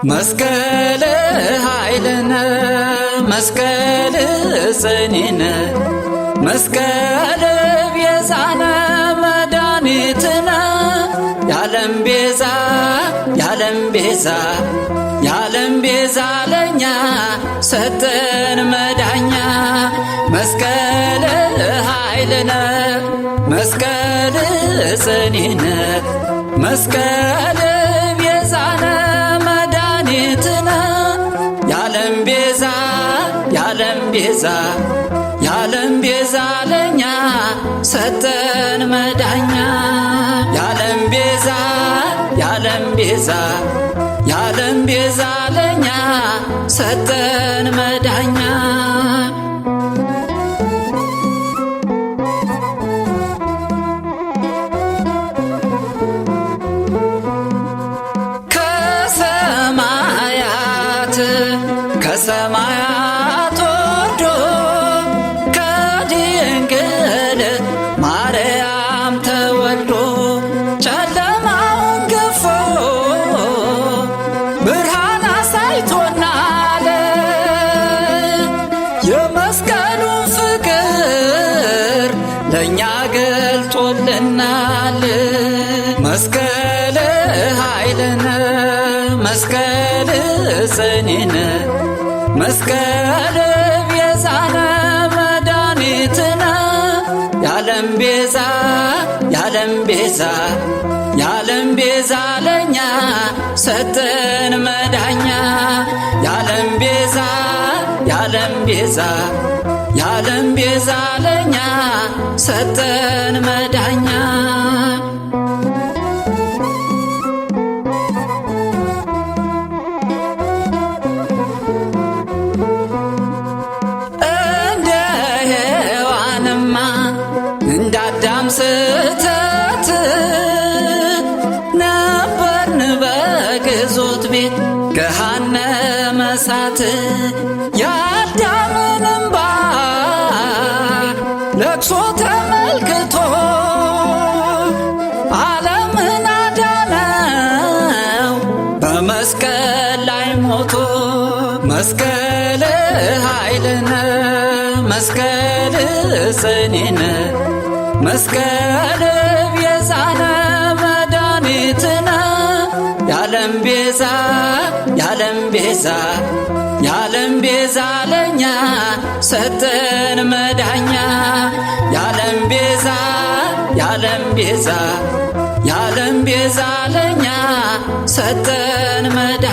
መስቀል ኃይልነ መስቀል ጽኒነ መስቀል ቤዛነ መድኃኒትነ ያለም ቤዛ ያለም ቤዛ ያለም ቤዛ ለኛ ሰጠን መዳኛ መስቀል ኃይልነ መስቀል ጽኒነ መስቀል ቤዛነ መድኃኒትነ ያለም ቤዛ ያለም ቤዛ ያለም ቤዛ ለኛ ሰጠን መዳኛ ያለም ቤዛ ያለም ቤዛ ያለም ቤዛ ለኛ ሰጠን መዳኛ ከሰማያት ወርዶ ከድንግል ማርያም ተወልዶ ጨለማውን ገፎ ብርሃን አሳይቶናል። የመስቀሉ ፍቅር ለእኛ ገልጦልናል። መስቀል ኃይልነ መስቀል ጽኒነ መስቀል ቤዛነ መድኃኒትነ ያለም ቤዛ ያለም ቤዛ ያለም ቤዛ ለኛ ሰጠን መዳኛ ያለም ቤዛ ያለም ቤዛ ያለም ቤዛ ለኛ ሰጠን መዳኛ እንዳዳም ስተት ነበርን በግዞት ቤት ገሃነመ እሳት የአዳምን እንባ ለቅሶ ተመልክቶ ዓለምን አዳነው በመስቀል ላይ ሞቶ መስቀል ኃይልነ መስቀል ጽኒነ መስቀል ቤዛነ መድኃኒትነ ያለም ቤዛ ያለም ቤዛ ያለም ቤዛ ለኛ ሰጠን መዳኛ ያለም ቤዛ ያለም ቤዛ ያለም ቤዛ ለኛ ሰጠን መዳኛ